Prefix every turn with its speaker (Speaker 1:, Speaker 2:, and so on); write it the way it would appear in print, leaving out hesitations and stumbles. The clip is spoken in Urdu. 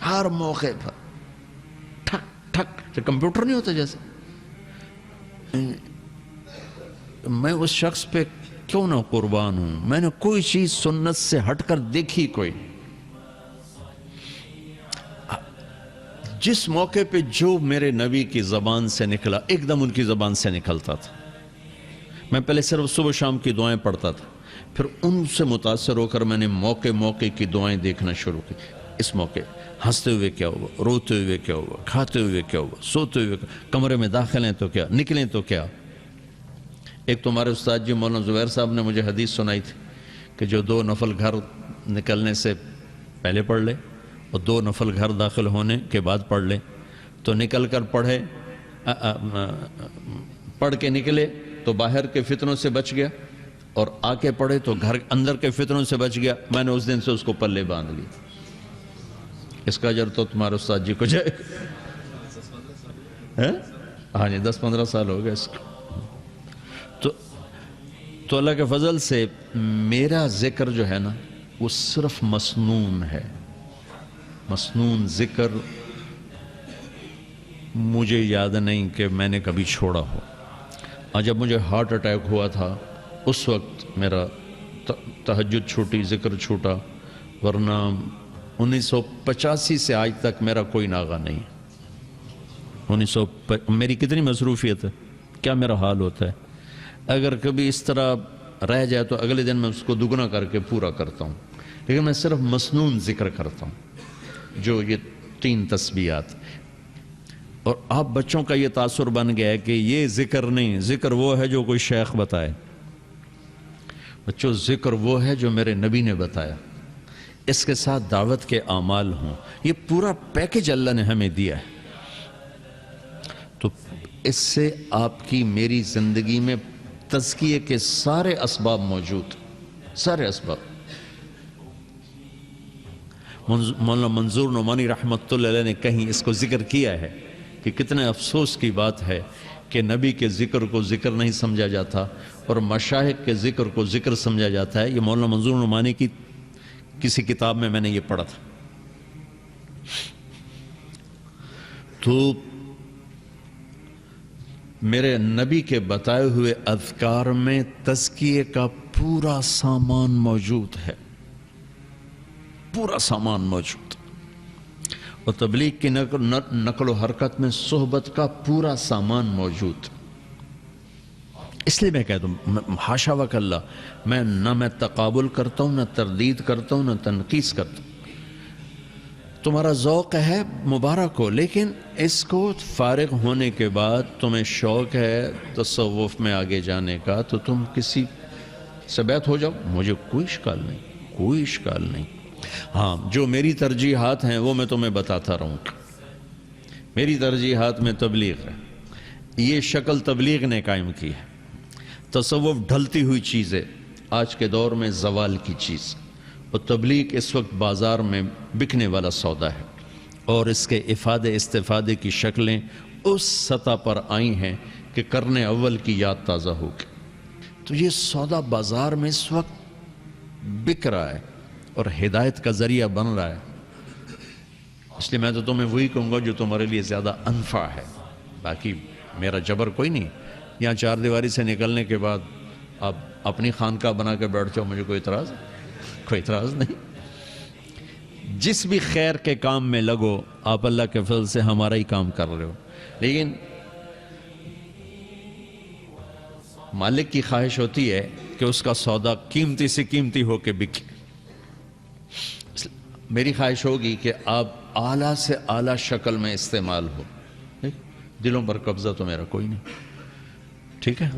Speaker 1: ہر موقع پر ٹھک ٹھک، جو کمپیوٹر نہیں ہوتا جیسے. میں اس شخص پہ کیوں نہ قربان ہوں، میں نے کوئی چیز سنت سے ہٹ کر دیکھی کوئی. جس موقع پہ جو میرے نبی کی زبان سے نکلا ایک دم ان کی زبان سے نکلتا تھا. میں پہلے صرف صبح شام کی دعائیں پڑھتا تھا، پھر ان سے متاثر ہو کر میں نے موقع موقع کی دعائیں دیکھنا شروع کی. اس موقع ہنستے ہوئے کیا ہوا، روتے ہوئے کیا ہوا، کھاتے ہوئے کیا ہوا، سوتے ہوئے کیا، کمرے میں داخل ہیں تو کیا، نکلیں تو کیا. ایک تو ہمارے استاد جی مولانا زبیر صاحب نے مجھے حدیث سنائی تھی کہ جو 2 نفل گھر نکلنے سے پہلے پڑھ لے اور 2 نفل گھر داخل ہونے کے بعد پڑھ لے، تو نکل کر پڑھے، پڑھ کے نکلے تو باہر کے فتنوں سے بچ گیا، اور آ کے پڑھے تو گھر اندر کے فتنوں سے بچ گیا. میں نے اس دن سے اس کو پلے باندھ لی. اس کا اجر تو تمہارے استاد جی کو جائے. ہاں جی 10-15 سال ہو گئے اس کو. تو اللہ کے فضل سے میرا ذکر جو ہے نا وہ صرف مسنون ہے. مسنون ذکر مجھے یاد نہیں کہ میں نے کبھی چھوڑا ہو. اور جب مجھے ہارٹ اٹیک ہوا تھا اس وقت میرا تہجد چھوٹی، ذکر چھوٹا، ورنہ 1985 سے آج تک میرا کوئی ناغہ نہیں. میری کتنی مصروفیت ہے، کیا میرا حال ہوتا ہے. اگر کبھی اس طرح رہ جائے تو اگلے دن میں اس کو دگنا کر کے پورا کرتا ہوں. لیکن میں صرف مسنون ذکر کرتا ہوں، جو یہ 3 تسبیحات. اور آپ بچوں کا یہ تاثر بن گیا ہے کہ یہ ذکر نہیں، ذکر وہ ہے جو کوئی شیخ بتائے. بچوں ذکر وہ ہے جو میرے نبی نے بتایا، اس کے ساتھ دعوت کے اعمال ہوں. یہ پورا پیکج اللہ نے ہمیں دیا ہے. تو اس سے آپ کی میری زندگی میں تزکیے کے سارے اسباب موجود، سارے اسباب. مولانا منظور نعمانی رحمۃ اللہ علیہ نے کہیں اس کو ذکر کیا ہے کہ کتنے افسوس کی بات ہے کہ نبی کے ذکر کو ذکر نہیں سمجھا جاتا اور مشائخ کے ذکر کو ذکر سمجھا جاتا ہے. یہ مولانا منظور نعمانی کی کسی کتاب میں نے یہ پڑھا تھا. تو میرے نبی کے بتائے ہوئے اذکار میں تزکیے کا پورا سامان موجود ہے، پورا سامان موجود. اور تبلیغ کی نقل و حرکت میں صحبت کا پورا سامان موجود. اس لیے میں کہتا ہوں حاشا وکلا، میں تقابل کرتا ہوں، نہ تردید کرتا ہوں، نہ تنقیص کرتا ہوں. تمہارا ذوق ہے مبارک ہو، لیکن اس کو فارغ ہونے کے بعد تمہیں شوق ہے تصوف میں آگے جانے کا تو تم کسی سے بیعت ہو جاؤ، مجھے کوئی اشکال نہیں، کوئی اشکال نہیں. ہاں جو میری ترجیحات ہیں وہ میں تمہیں بتاتا رہوں گا. میری ترجیحات میں تبلیغ ہے، یہ شکل تبلیغ نے قائم کی ہے. تصوف ڈھلتی ہوئی چیز ہے، آج کے دور میں زوال کی چیز، اور تبلیغ اس وقت بازار میں بکنے والا سودا ہے. اور اس کے استفادے کی شکلیں اس سطح پر آئی ہیں کہ کرنے اول کی یاد تازہ ہوگی. تو یہ سودا بازار میں اس وقت بک رہا ہے اور ہدایت کا ذریعہ بن رہا ہے. اس لیے میں تو تمہیں وہی کہوں گا جو تمہارے لیے زیادہ انفع ہے. باقی میرا جبر کوئی نہیں. یہاں 4 دیواری سے نکلنے کے بعد آپ اپنی خانقاہ بنا کے بیٹھ جاؤ، مجھے کوئی اعتراض نہیں. جس بھی خیر کے کام میں لگو، آپ اللہ کے فضل سے ہمارا ہی کام کر رہے ہو. لیکن مالک کی خواہش ہوتی ہے کہ اس کا سودا قیمتی سے قیمتی ہو کے بکے. میری خواہش ہوگی کہ آپ اعلیٰ سے اعلیٰ شکل میں استعمال ہو. دلوں پر قبضہ تو میرا کوئی نہیں. ٹھیک ہے.